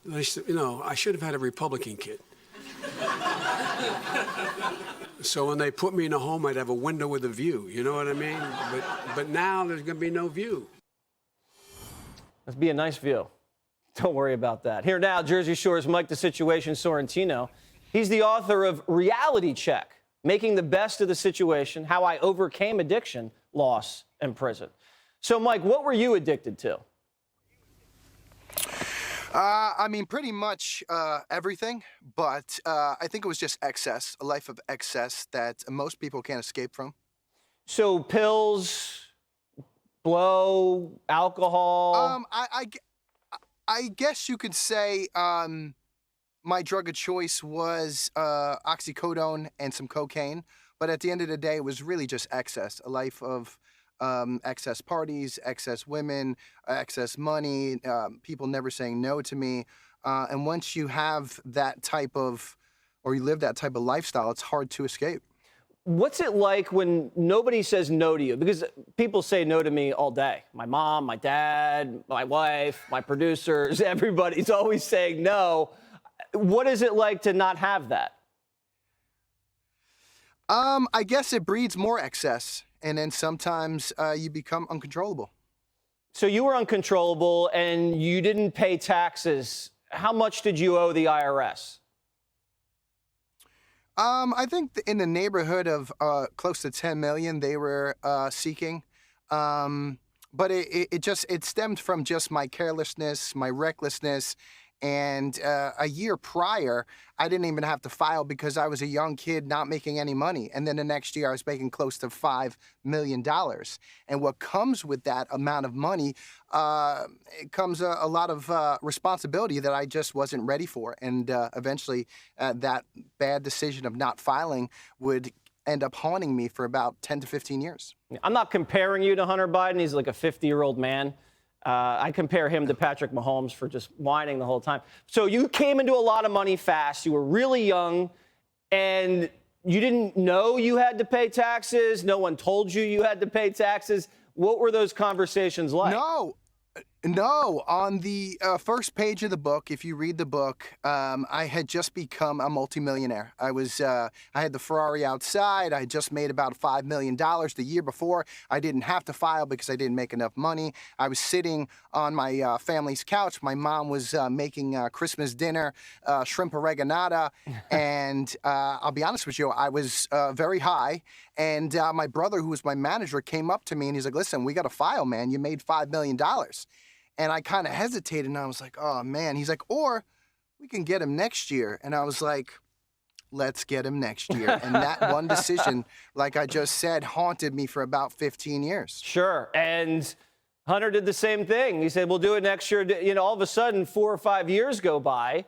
They said, I should have had a Republican kid. So when they put me in a home, I'd have a window with a view. You know what I mean? But now there's going to be no view. Must be a nice view. Don't worry about that. Here now, Jersey Shore's Mike the Situation Sorrentino. He's the author of Reality Check, Making the Best of the Situation, How I Overcame Addiction, Loss, and Prison. So, Mike, what were you addicted to? Pretty much everything, but I think it was just excess, a life of excess that most people can't escape from. So pills, blow, alcohol? I guess you could say my drug of choice was oxycodone and some cocaine, but at the end of the day, it was really just excess, a life of excess parties, excess women, excess money, people never saying no to me. And once you have that type of, or you live that type of lifestyle, it's hard to escape. What's it like when nobody says no to you? Because people say no to me all day. My mom, my dad, my wife, my producers, everybody's always saying no. What is it like to not have that? I guess it breeds more excess. And then sometimes you become uncontrollable. So you were uncontrollable and you didn't pay taxes. How much did you owe the IRS? I think in the neighborhood of close to 10 million they were seeking. But it stemmed from just my carelessness, my recklessness. And a year prior, I didn't even have to file because I was a young kid not making any money. And then the next year, I was making close to $5 million. And what comes with that amount of money, it comes a lot of responsibility that I just wasn't ready for. And eventually, that bad decision of not filing would end up haunting me for about 10 to 15 years. I'm not comparing you to Hunter Biden. He's like a 50-year-old man. I compare him to Patrick Mahomes for just whining the whole time. So you came into a lot of money fast. You were really young, and you didn't know you had to pay taxes. No one told you had to pay taxes. What were those conversations like? No. On the first page of the book, if you read the book, I had just become a multimillionaire. I had the Ferrari outside. I had just made about $5 million the year before. I didn't have to file because I didn't make enough money. I was sitting on my family's couch. My mom was making Christmas dinner, shrimp oreganata, and I'll be honest with you, I was very high. And my brother, who was my manager, came up to me and he's like, "Listen, we got to file, man. You made $5 million." And I kind of hesitated, and I was like, oh, man. He's like, or we can get him next year. And I was like, let's get him next year. And that one decision, like I just said, haunted me for about 15 years. Sure. And Hunter did the same thing. He said, we'll do it next year. All of a sudden, 4 or 5 years go by,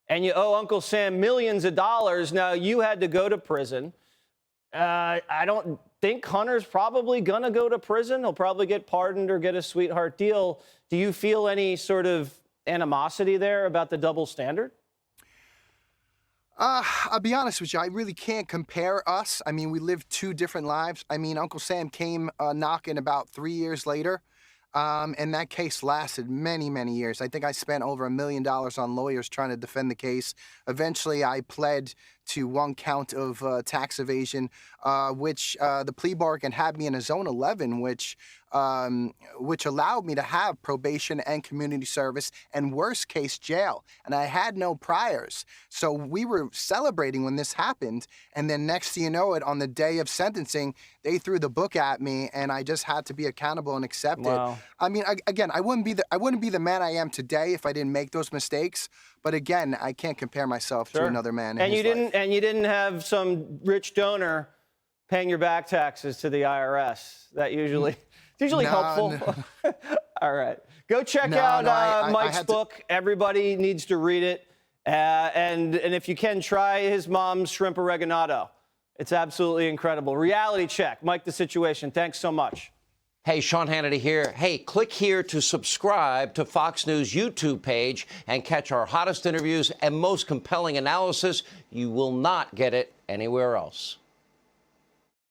and you owe Uncle Sam millions of dollars. Now, you had to go to prison. I don't think Hunter's probably going to go to prison. He'll probably get pardoned or get a sweetheart deal. Do you feel any sort of animosity there about the double standard? I'll be honest with you. I really can't compare us. I mean, we lived 2 different lives. I mean, Uncle Sam came knocking about 3 years later. And that case lasted many, many years. I think I spent over $1 million on lawyers trying to defend the case. Eventually, I pled to 1 count of tax evasion, which the plea bargain had me in a zone 11, which allowed me to have probation and community service and worst case jail. And I had no priors. So we were celebrating when this happened. And then next thing you know it, on the day of sentencing, they threw the book at me and I just had to be accountable and accept it. I mean, I wouldn't be the man I am today if I didn't make those mistakes. But again, I can't compare myself to another man. And you didn't have some rich donor paying your back taxes to the IRS. That usually helpful. No. All right, go check out Mike's book. Everybody needs to read it, and if you can, try his mom's shrimp oreganato. It's absolutely incredible. Reality Check, Mike the Situation. Thanks so much. Hey, Sean Hannity here. Hey, click here to subscribe to Fox News YouTube page and catch our hottest interviews and most compelling analysis. You will not get it anywhere else.